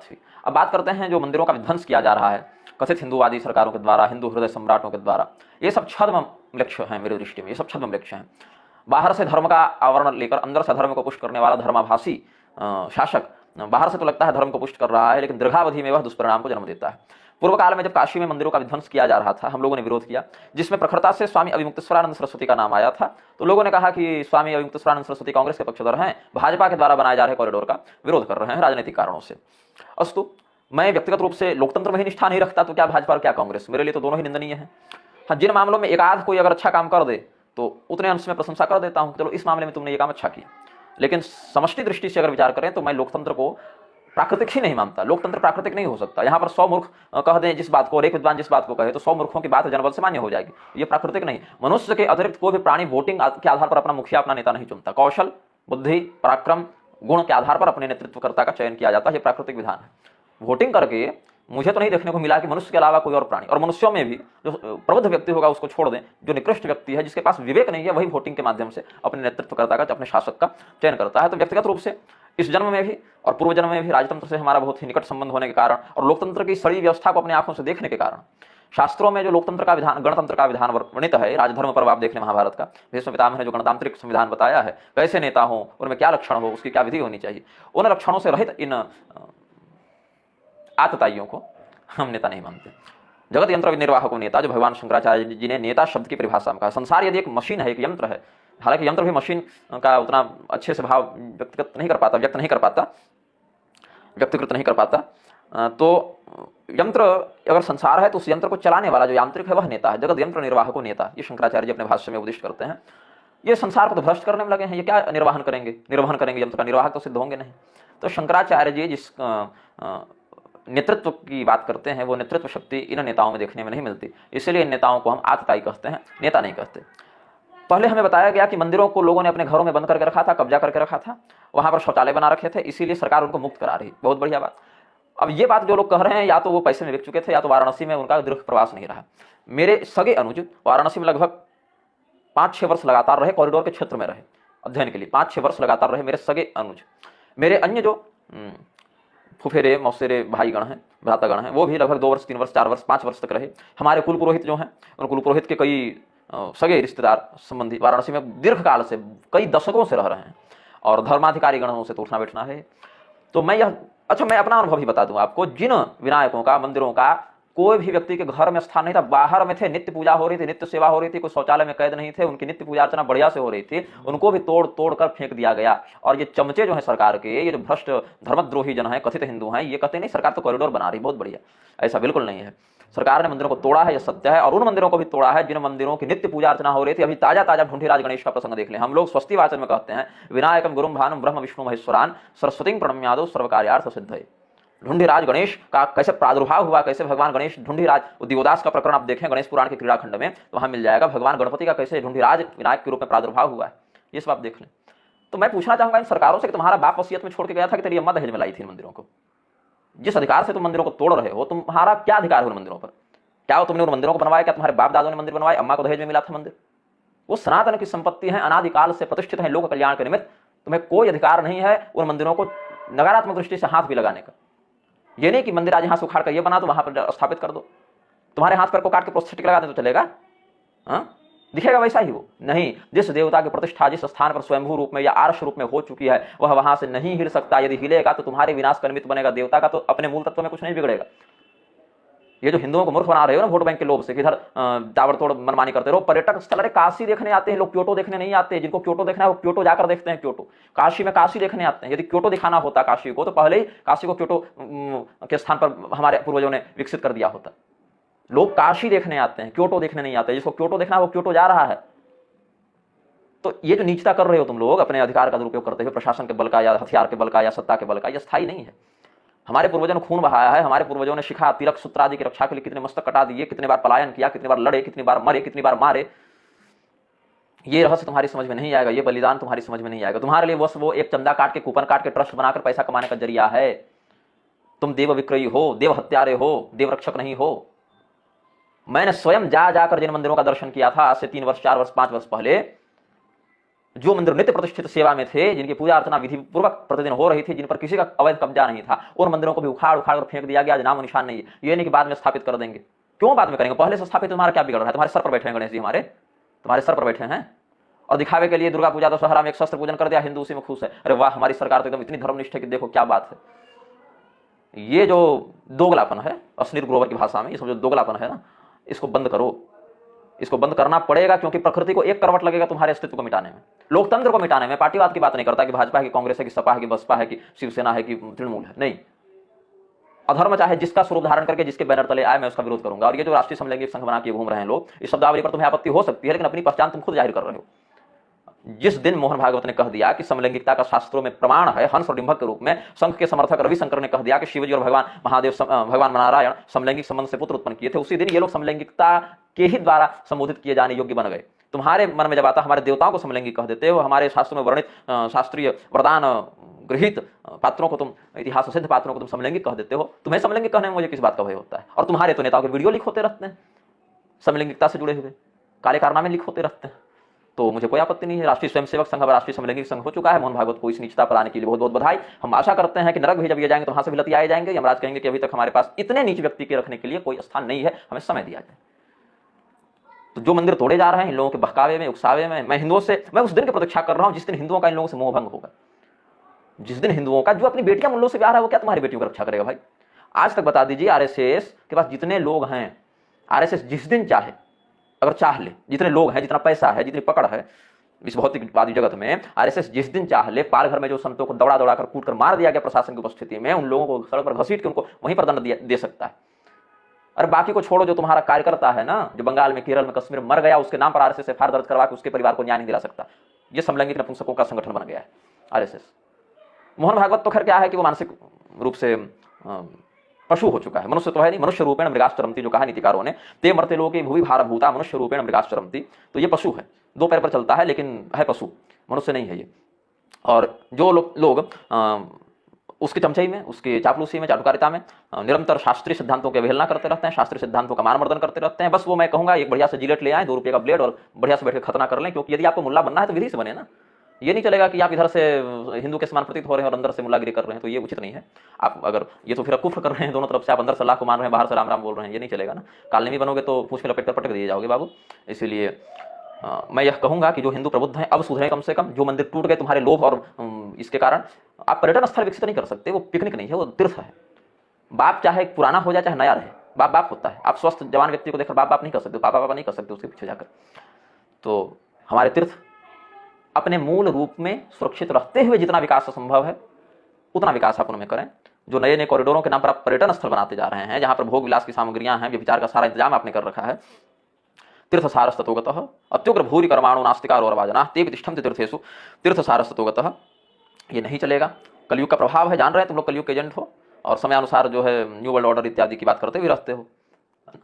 हुई। अब बात करते हैं जो मंदिरों का विध्वंस किया जा रहा है कथित हिंदूवादी सरकारों के द्वारा, हिंदू हृदय सम्राटों के द्वारा, ये सब छद्म लक्ष्य हैं मेरी दृष्टि में, ये सब छद्म लक्ष्य हैं। बाहर से धर्म का आवरण लेकर अंदर से धर्म को पुष्ट करने वाला धर्माभासी शासक बाहर से तो लगता है धर्म को पुष्ट कर रहा है, लेकिन दीर्घावधि में वह दुष्परिणाम को जन्म देता है। पूर्व काल में जब काशी में मंदिरों का विध्वंस किया जा रहा था, हम लोगों ने विरोध किया, जिसमें प्रखरता से स्वामी अविमुक्तेश्वरानंद सरस्वती का नाम आया था। तो लोगों ने कहा कि स्वामी अविमुक्तेश्वरानंद सरस्वती कांग्रेस के पक्षधर हैं, भाजपा के द्वारा बनाए जा रहे कॉरिडोर का विरोध कर रहे हैं राजनीतिक कारणों से। अस्तु, मैं व्यक्तिगत रूप से लोकतंत्र में ही निष्ठा नहीं रखता, तो क्या भाजपा और क्या कांग्रेस, मेरे लिए तो दोनों ही निंदनीय हैं। हाँ, जिन मामलों में एक आध कोई अगर अच्छा काम कर दे तो उतने अंश में प्रशंसा कर देता हूं, चलो इस मामले में तुमने ये काम अच्छा किया। लेकिन समष्टि दृष्टि से अगर विचार करें तो मैं लोकतंत्र को प्राकृतिक ही नहीं मानता। लोकतंत्र प्राकृतिक नहीं हो सकता। यहाँ पर 100 मूर्ख कह दें जिस बात को और एक विद्वान जिस बात को कहे तो 100 मूर्खों की बात जनबल से मान्य हो जाएगी। ये प्राकृतिक नहीं। मनुष्य के अतिरिक्त कोई भी प्राणी वोटिंग के आधार पर अपना मुखिया, अपना नेता नहीं चुनता। कौशल, बुद्धि, पराक्रम, गुण के आधार पर अपने नेतृत्वकर्ता का चयन किया जाता है। ये प्राकृतिक विधान है। वोटिंग करके मुझे तो नहीं देखने को मिला कि मनुष्य के अलावा कोई और प्राणी, और मनुष्यों में भी जो प्रबुद्ध व्यक्ति होगा उसको छोड़ दें, जो निकृष्ट व्यक्ति है जिसके पास विवेक नहीं है, वही वोटिंग के माध्यम से अपने नेतृत्वकर्ता का, अपने शासक का चयन करता है। तो व्यक्तिगत रूप से इस जन्म में भी और पूर्व जन्म में भी राजतंत्र से हमारा बहुत ही निकट संबंध होने के कारण और लोकतंत्र की सड़ी व्यवस्था को अपने आंखों से देखने के कारण, शास्त्रों में जो लोकतंत्र का विधान, गणतंत्र का विधान वर्णित है, राजधर्म पर्व आप देख लें महाभारत का, भीष्म पितामह ने जो गणतांत्रिक संविधान बताया है, कैसे नेता हो, उनमें क्या लक्षण हो, उसकी क्या विधि होनी चाहिए, उन लक्षणों से रहित इन आतताइयों को हम नेता नहीं मानते। जगत यंत्र निर्वाहक को नेता, जो भगवान शंकराचार्य जी ने नेता शब्द की परिभाषा में कहा। संसार यदि एक मशीन है, एक यंत्र है, हालांकि यंत्र भी मशीन का उतना अच्छे से भाव व्यक्त नहीं कर पाता, तो यंत्र अगर संसार है तो उस यंत्र को चलाने वाला जो यांत्रिक है वह नेता है। जगत यंत्र निर्वाहक को नेता, ये शंकराचार्य जी अपने भाष्य में उपदेश करते हैं। ये संसार को तो भ्रष्ट करने में लगे हैं, ये क्या निर्वहन करेंगे, यंत्र का निर्वाहक तो सिद्ध होंगे नहीं। तो शंकराचार्य जी जिस नेतृत्व की बात करते हैं, वो नेतृत्व शक्ति इन नेताओं में देखने में नहीं मिलती। इसलिए इन नेताओं को हम आतताई कहते हैं, नेता नहीं कहते। पहले हमें बताया गया कि मंदिरों को लोगों ने अपने घरों में बंद करके रखा था, कब्जा करके रखा था, वहां पर शौचालय बना रखे थे, इसीलिए सरकार उनको मुक्त करा रही। बहुत बढ़िया बात। अब ये बात जो लोग कह रहे हैं, या तो वो पैसे में बिक चुके थे, या तो वाराणसी में उनका दीर्घ प्रवास नहीं रहा। मेरे सगे अनुज वाराणसी में लगभग 5-6 वर्ष लगातार रहे, कॉरिडोर के क्षेत्र में रहे अध्ययन के लिए, 5-6 वर्ष लगातार रहे मेरे सगे अनुज। मेरे अन्य जो फुफेरे मौसेरे भाईगण हैं, भ्रातागण हैं, वो भी लगभग 2 वर्ष 3 वर्ष 4 वर्ष 5 वर्ष तक रहे। हमारे कुल पुरोहित जो हैं, उन कुल पुरोहित के कई सगे रिश्तेदार संबंधी वाराणसी में दीर्घ काल से, कई दशकों से रह रहे हैं, और धर्माधिकारी गणों से तो उठना बैठना है। तो मैं अपना अनुभव ही बता दूं आपको। जिन विनायकों का, मंदिरों का कोई भी व्यक्ति के घर में स्थान नहीं था, बाहर में थे, नित्य पूजा हो रही थी, नित्य सेवा हो रही थी, कोई शौचालय में कैद नहीं थे, उनकी नित्य पूजा अर्चना बढ़िया से हो रही थी, उनको भी तोड़ कर फेंक दिया गया। और ये चमचे जो है सरकार के, ये जो भ्रष्ट धर्मद्रोही जन है, कथित हिंदू हैं, ये कहते नहीं सरकार तो कॉरिडोर बना रही, बहुत बढ़िया। ऐसा बिल्कुल नहीं है। सरकार ने मंदिरों को तोड़ा है, यह सत्य है, और उन मंदिरों को भी तोड़ा है जिन मंदिरों की नित्य पूजा अर्चना हो रही थी। अभी ताजा ढूंढीराज गणेश का प्रसंग देख लें। हम लोग स्वस्ति वाचन में कहते हैं, विनायकम गुरुम भानुम ब्रह्म विष्णु महेश्वरान सरस्वती प्रणम्यादो सर्वकार्यार्थ सिद्धये। ढूंढीराज गणेश का कैसे प्रादुर्भाव हुआ, कैसे भगवान गणेश ढूंढीराज, दिवोदास का प्रकरण आप देखें गणेश पुराण के क्रीड़ा खंड में, तो वहां मिल जाएगा भगवान गणपति का कैसे ढूंढीराज विनायक के रूप में प्रादुर्भाव हुआ है। ये सब आप देख लें। तो मैं पूछना चाहूंगा इन सरकारों से कि तुम्हारा बाप वसीयत में छोड़ के गया था कि तेरी अम्मा दहेज में लाई थी इन मंदिरों को। जिस अधिकार से तुम मंदिरों को तोड़ रहे हो, तुम्हारा क्या अधिकार है उन मंदिरों पर? क्या तुमने उन मंदिरों को बनवाया? क्या तुम्हारे बाप दादों ने मंदिर बनवाए? अम्मा को दहेज में मिला था मंदिर? वो सनातन की संपत्ति है, अनादिकाल से प्रतिष्ठित है लोक कल्याण के निमित्त। तुम्हें कोई अधिकार नहीं है उन मंदिरों को नकारात्मक दृष्टि से हाथ भी लगाने का। ये नहीं कि मंदिर आज यहाँ से उखाड़ कर ये बना दो, वहां पर स्थापित कर दो। तुम्हारे हाथ पैर को काट के प्रोस्थेटिक लगा दे तो चलेगा? दिखेगा वैसा ही वो? नहीं। जिस देवता की प्रतिष्ठा जिस स्थान पर स्वयंभू रूप में या आर्ष रूप में हो चुकी है, वह वहां से नहीं हिल सकता। यदि हिलेगा तो तुम्हारे विनाश का निमित्त बनेगा। देवता का तो अपने मूल तत्व में कुछ नहीं बिगड़ेगा। ये जो हिंदुओं को मूर्ख बना रहे हो ना वोट बैंक के लोभ से, किधर ताबड़तोड़ मनमानी करते रहो। पर्यटक स्थल, अरे काशी देखने आते हैं लोग, क्योटो देखने नहीं आते। जिनको क्योटो देखना है वो क्योटो जाकर देखते हैं। क्योटो काशी में काशी देखने आते हैं। यदि क्योटो दिखाना होता काशी को, तो पहले ही काशी को क्योटो के स्थान पर हमारे पूर्वजों ने विकसित कर दिया होता। लोग काशी देखने आते हैं, क्योटो देखने नहीं आते। जिसको क्योटो देखना है वो क्योटो जा रहा है। तो ये जो नीचता कर रहे हो तुम लोग, अपने अधिकार का दुरुपयोग करते हो, प्रशासन के बल का या हथियार के बल का या सत्ता के बल का, यह स्थायी नहीं है। हमारे पूर्वजों ने खून बहाया है। हमारे पूर्वजों ने शिखा तिलक सूत्र आदि की रक्षा के लिए कितने मस्तक कटा दिए, कितने बार पलायन किया, कितनी बार लड़े, कितनी बार मरे, कितनी बार मारे। ये रहस्य तुम्हारी समझ में नहीं आएगा। ये बलिदान तुम्हारी समझ में नहीं आएगा। तुम्हारे लिए बस वो एक चंदा काट के, कूपन काट के, ट्रस्ट बनाकर पैसा कमाने का जरिया है। तुम देव विक्रयी हो, देव हत्यारे हो, देव रक्षक नहीं हो। मैंने स्वयं जाकर जिन मंदिरों का दर्शन किया था आज से 3 वर्ष 4 वर्ष 5 वर्ष पहले, जो मंदिर नित्य प्रतिष्ठित सेवा में थे, जिनकी पूजा अर्चना विधि पूर्वक प्रतिदिन हो रही थी, जिन पर किसी का अवैध कब्जा नहीं था, उन मंदिरों को भी उखाड़ उखाड़ कर फेंक दिया गया। आज नामो निशान नहीं है। ये नहीं कि बाद में स्थापित कर देंगे। क्यों बाद में करेंगे? पहले से स्थापित। तुम्हारा क्या बिगड़ रहा है? तुम्हारे सर पर बैठे हैं गणेश जी, हमारे तुम्हारे सर पर बैठे हैं, और दिखावे के लिए दुर्गा पूजा दशहरा में एक शस्त्र पूजन कर दिया, हिंदू उसी में खुश है। अरे वाह, हमारी सरकार तो एकदम इतनी धर्मनिष्ठ है कि देखो क्या बात है। ये जो दोगलापन है, अश्लील ग्रोवर की भाषा में, ये सब जो दोगलापन है ना, इसको बंद करो। इसको बंद करना पड़ेगा, क्योंकि प्रकृति को एक करवट लगेगा तुम्हारे अस्तित्व को मिटाने में, लोकतंत्र को मिटाने में। पार्टीवाद की बात नहीं करता कि भाजपा है कि कांग्रेस है कि सपा है कि बसपा है कि शिवसेना है कि तृणमूल है, नहीं। अधर्म चाहे जिसका स्वरूप धारण करके जिसके बैनर तले आए, मैं उसका विरोध करूंगा। और ये जो राष्ट्रीय समलैंगिक संघ बना के घूम रहे हैं लोग, इस शब्दावली पर तुम्हें आपत्ति हो सकती है, लेकिन अपनी पहचान तुम खुद जाहिर कर रहे हो। जिस दिन मोहन भागवत ने कह दिया कि समलैंगिकता का शास्त्रों में प्रमाण है, हंस और डिंभक के रूप में, संघ के समर्थक रविशंकर ने कह दिया कि शिवजी और भगवान महादेव भगवान नारायण समलैंगिक संबंध से पुत्र उत्पन्न किए थे, उसी दिन ये लोग समलैंगिकता के ही द्वारा संबोधित किए जाने योग्य बन गए। तुम्हारे मन में जब आता हमारे देवताओं को समलैंगिक कह देते हो, हमारे शास्त्रों में वर्णित शास्त्रीय वरदान गृहित पात्रों को तुम, इतिहास सिद्ध पात्रों को तुम समलैंगिक कह देते हो। तुम्हें समलैंगिक कहने में मुझे किस बात का भय होता है? और तुम्हारे तो नेताओं के वीडियो लीक होते रहते हैं समलैंगिकता से जुड़े हुए, काले कारनामे लीक होते रहते हैं, तो मुझे कोई आपत्ति नहीं है। राष्ट्रीय स्वयंसेवक संघ अब राष्ट्रीय समलैंगिक संघ हो चुका है। मोहन भागवत को इस नीचता पर आने के लिए बहुत बहुत बधाई। हम आशा करते हैं कि नरक भी जब ये जाएंगे तो वहां से भी लतियाए जाएंगे। यमराज कहेंगे कि अभी तक हमारे पास इतने नीच व्यक्ति के रखने के लिए कोई स्थान नहीं है, हमें समय दिया जाए। तो जो मंदिर तोड़े जा रहे हैं इन लोगों के बहकावे में, उकसावे में, मैं हिंदुओं से, मैं उस दिन की प्रतीक्षा कर रहा हूं जिस दिन हिंदुओं का इन लोगों से मोह भंग होगा। जिस दिन हिंदुओं का, जो अपनी बेटियां मुल्लों से प्यार है, वो क्या तुम्हारी बेटियों की रक्षा करेगा भाई? आज तक बता दीजिए, आरएसएस के पास जितने लोग हैं, आरएसएस जिस दिन चाहे, अगर चाह ले, जितने लोग हैं, जितना पैसा है, जितनी पकड़ है इस भौतिकवादी जगत में, आरएसएस जिस दिन चाह ले, पालघर में जो संतों को दौड़ा दौड़ा कर कूट कर मार दिया गया प्रशासन की उपस्थिति में, उन लोगों को सड़क पर घसीट के उनको वहीं पर दंड दे सकता है। अरे बाकी को छोड़ो, जो तुम्हारा कार्यकर्ता है ना, जो बंगाल में, केरल में, कश्मीर में मर गया, उसके नाम पर आरएसएस एफआईआर दर्ज करवा के उसके परिवार को न्याय नहीं दिला सकता। ये समलैंगिक नपुंसकों का संगठन बन गया है आरएसएस। मोहन भागवत तो खैर क्या है कि वो मानसिक रूप से पशु हो चुका है। मनुष्य तो है नहीं, मनुष्य रूपेण मृगाश्चरंती, जो कहा नीतिकारों ने, ते मर्ते लोके भुवि भारभूता मनुष्य रूपेण मृगाश्चरंती। तो ये पशु है, दो पैर पर चलता है लेकिन है पशु, मनुष्य नहीं है ये। और जो लोग उसके चमचाई में, उसके चापलूसी में, चाटुकारिता में निरंतर शास्त्रीय सिद्धांतों की अवहेलना करते रहते हैं, शास्त्रीय सिद्धांतों का मानमर्दन करते रहते हैं। बस वो मैं कहूंगा एक बढ़िया से जिलेट ले आए, 2 रुपये का ब्लेड, और बढ़िया से बैठ के खतना कर लें, क्योंकि यदि आपको मुल्ला बनना है तो विधि से बने ना। ये नहीं चलेगा कि आप इधर से हिंदू के समान प्रतीत हो रहे हैं और अंदर से मुल्लागिरी कर रहे हैं, तो ये उचित नहीं है। आप अगर ये तो फिर कुफ्र कर रहे हैं दोनों तरफ से, आप अंदर से अल्लाह को मान रहे हैं, बाहर से राम राम बोल रहे हैं, ये नहीं चलेगा ना। कालने भी बनोगे तो पूछ में लपेट कर पटक दिए जाओगे बाबू। इसीलिए मैं यह कहूंगा कि जो हिंदू प्रबुद्ध हैं अब सुधरे कम से कम। जो मंदिर टूट गए तुम्हारे लोभ और इसके कारण, आप पर्यटन स्थल विकसित नहीं कर सकते, वो पिकनिक नहीं है, वो तीर्थ है। बाप चाहे पुराना हो जाए चाहे नया रहे, बाप बाप होता है। आप स्वस्थ जवान व्यक्ति को देखकर बाप बाप नहीं कर सकते, पापा पापा नहीं कर सकते उसके पीछे जाकर। तो हमारे तीर्थ अपने मूल रूप में सुरक्षित रहते हुए जितना विकास संभव है उतना विकास आप उनमें करें। जो नए नए कॉरिडोरों के नाम पर आप पर्यटन स्थल बनाते जा रहे हैं, जहां पर भोग विलास की सामग्रियां हैं, व्यभिचार का सारा इंतजाम आपने कर रखा है, तीर्थसारस्ततोगतः अत्युग्र भूरि कर्माणु नास्तिकारो अर्वाजना ते प्रतिष्ठन्ते तीर्थेषु तीर्थसारस्ततोगतः। ये नहीं चलेगा। कलयुग का प्रभाव है, जान रहे हैं तुम लोग, कलयुग के एजेंट हो, और समयानुसार जो है न्यू वर्ल्ड ऑर्डर इत्यादि की बात करते हुए रहते हो।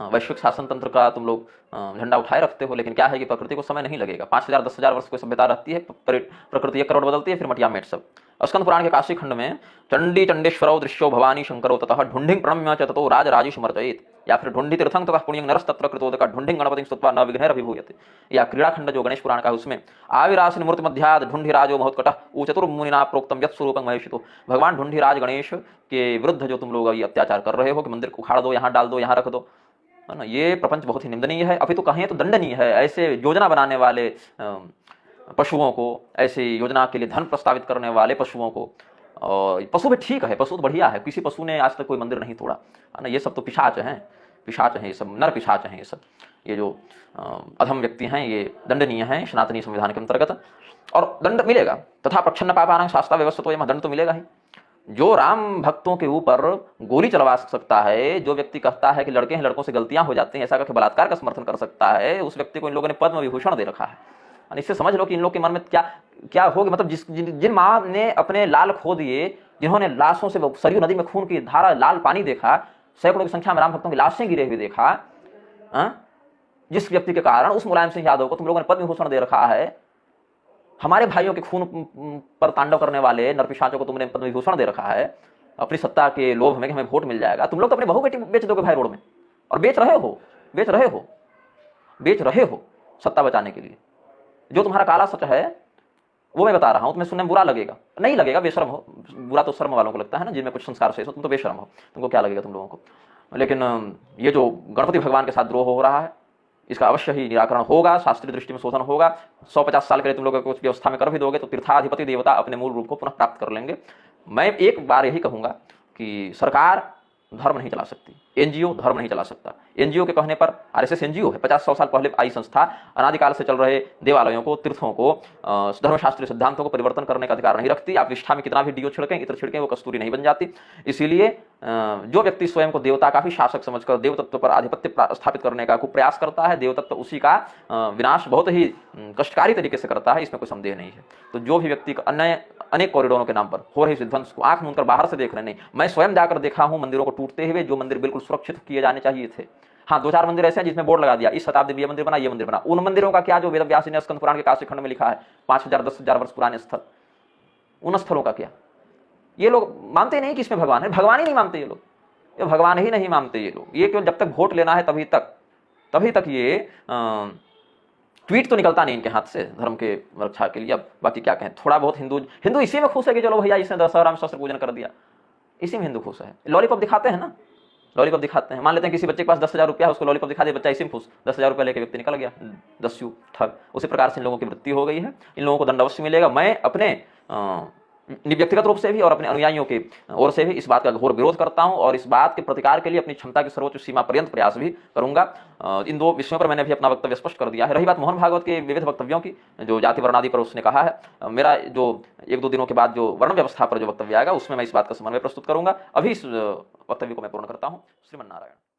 वैश्विक शासन तंत्र का तुम लोग झंडा उठाए रखते हो, लेकिन क्या है कि प्रकृति को समय नहीं लगेगा। 5000 10,000 वर्ष कोई सभ्यता रहती है, प्रकृति 1 करोड़ बदलती है, फिर मटिया मेट सब। स्कंद पुराण के काशी खंड में चंडी चंडेश्वरो दृश्यो भवानी शंकरो ततः ढुंढिंग प्रणम्य च ततो राजराजेश मर्चयेत, या फिर ढुंढि तीर्थं ततः पुण्यं नरस्तत्र कृतोदक ढुंढिंग गणपतिं स्तुत्वा न विघ्नैरभिभूयते। या क्रीड़ा खंड जो गणेश पुराण का है, उसमें आविरासन मूर्ति मध्याद ढुंढिराजो महोत्कटः ऊ चतुर्मुनिना प्रोक्तम यत् स्वरूपं महेशितो। भगवान ढुंढिराज गणेश के विरुद्ध जो तुम लोग अभी अत्याचार कर रहे हो कि मंदिर को उखाड़ दो, यहाँ डाल दो, यहाँ रख दो, है ना, ये प्रपंच बहुत ही निंदनीय है, अभी तो कहें तो दंडनीय है। ऐसे योजना बनाने वाले पशुओं को, ऐसे योजना के लिए धन प्रस्तावित करने वाले पशुओं को, और पशु भी ठीक है, पशु तो बढ़िया है, किसी पशु ने आज तक कोई मंदिर नहीं तोड़ा, है ना। ये सब तो पिशाच हैं, पिशाच हैं, ये सब नर पिशाच हैं, ये सब, ये जो अधम व्यक्ति हैं ये दंडनीय हैं सनातनी संविधान के अंतर्गत, और दंड मिलेगा। तथा प्रच्छन्न पापानां शास्त्रा व्यवस्था, तो यह दंड तो मिलेगा ही। जो राम भक्तों के ऊपर गोली चलवा सकता है, जो व्यक्ति कहता है कि लड़के हैं, लड़कों से गलतियां हो जाती हैं, ऐसा करके बलात्कार का समर्थन कर सकता है, उस व्यक्ति को इन लोगों ने पद्म विभूषण दे रखा है। इससे समझ लो कि इन लोग के मन में क्या क्या होगी। मतलब जिन माँ ने अपने लाल खो दिए, जिन्होंने लाशों से सरयू नदी में खून की धारा, लाल पानी देखा, सैकड़ों की संख्या में राम भक्तों की लाशें गिरे हुए देखा, जिस व्यक्ति के कारण उस मुलायम सिंह यादव को तुम लोगों ने पद्म विभूषण दे रखा है, हमारे भाइयों के खून पर तांडव करने वाले नरपिशाचों को तुमने पद्म विभूषण दे रखा है अपनी सत्ता के लोभ में कि हमें वोट मिल जाएगा। तुम लोग तो अपने बहू बेटी बेच दोगे भाई रोड में, और बेच रहे हो सत्ता बचाने के लिए। जो तुम्हारा काला सच है वो मैं बता रहा हूँ, तुम्हें सुनने में बुरा लगेगा, नहीं लगेगा, बेशर्म हो, बुरा तो शर्म वालों को लगता है ना, जिनमें कुछ संस्कार शेष हो, तुम तो बेशर्म हो, तुमको क्या लगेगा तुम लोगों को। लेकिन ये जो गणपति भगवान के साथ द्रोह हो रहा है, इसका अवश्य ही निराकरण होगा, शास्त्रीय दृष्टि में शोधन होगा। 150 साल के लिए तुम लोग कुछ व्यवस्था में कर भी दोगे तो तीर्थाधिपति देवता अपने मूल रूप को पुनः प्राप्त कर लेंगे। मैं एक बार यही कहूंगा कि सरकार धर्म नहीं चला सकती, एनजीओ धर्म नहीं चला सकता। एनजीओ के कहने पर, आरएसएस एनजीओ है, 50-100 साल पहले आई संस्था, अनादिकाल से चल रहे देवालयों को, तीर्थों को, धर्मशास्त्रीय सिद्धांतों को परिवर्तन करने का अधिकार नहीं रखती। आप निष्ठा में कितना भी डीओ छिड़कें, इत्र छिड़कें, वो कस्तूरी नहीं बन जाती। इसीलिए जो व्यक्ति स्वयं को देवता का भी शासक समझकर देव तत्व पर आधिपत्य स्थापित करने का प्रयास करता है, देव तत्व उसी का विनाश बहुत ही कष्टकारी तरीके से करता है, इसमें कोई संदेह नहीं है। तो जो भी व्यक्ति अन्य अनेक कॉरिडोरों के नाम पर हो रही विध्वंस को आंख मूंदकर बाहर से देख रहे नहीं, मैं स्वयं जाकर देखा हूं मंदिरों को टूटते हुए, जो मंदिर बिल्कुल सुरक्षित किए जाने चाहिए थे। हाँ, 2-4 मंदिर ऐसे हैं जिसमें बोर्ड लगा दिया, इस शताब्दी में ये मंदिर बना, ये मंदिर बना। उन मंदिरों का क्या जो वेद व्यास ने स्कंद पुराण के काशी खंड में लिखा है, 5000-10,000 वर्ष पुराने स्थल, उन स्थलों का क्या? ये लोग मानते नहीं कि इसमें भगवान है, भगवान ही नहीं मानते ये लोग, ये भगवान ही नहीं मानते ये लोग। ये केवल जब तक वोट लेना है तभी तक ये ट्वीट तो निकलता नहीं इनके हाथ से धर्म के रक्षा के लिए। अब बाकी क्या कहें, थोड़ा बहुत हिंदू इसी में खुश है कि चलो भैया इसने दशहरा में शस्त्र पूजन कर दिया, इसी में हिंदू खुश है। लॉलीपॉप दिखाते हैं ना, लॉलीपॉप दिखाते हैं, मान लेते हैं किसी बच्चे के पास 10,000 रुपया है, उसको लॉलीपॉप दिखा दे, बच्चा इसी में खुश, 10,000 रुपया लेके व्यक्ति निकल गया, दस्यु ठग। उसी प्रकार से इन लोगों की वृत्ति हो गई है, इन लोगों को दंड अवश्य मिलेगा। मैं अपने व्यक्तिगत रूप से भी और अपने अनुयायियों की ओर से भी इस बात का घोर विरोध करता हूं, और इस बात के प्रतिकार के लिए अपनी क्षमता की सर्वोच्च सीमा पर्यंत प्रयास भी करूंगा। इन 2 विषयों पर मैंने भी अपना वक्तव्य स्पष्ट कर दिया है। रही बात मोहन भागवत के विविध वक्तव्यों की, जो जाति वर्ण आदि पर उसने कहा है, मेरा जो 1-2 दिनों के बाद जो वर्ण व्यवस्था पर जो वक्तव्य आएगा, उसमें मैं इस बात का समन्वय प्रस्तुत करूंगा। अभी इस वक्तव्य को मैं पूर्ण करता हूं। श्रीमन नारायण।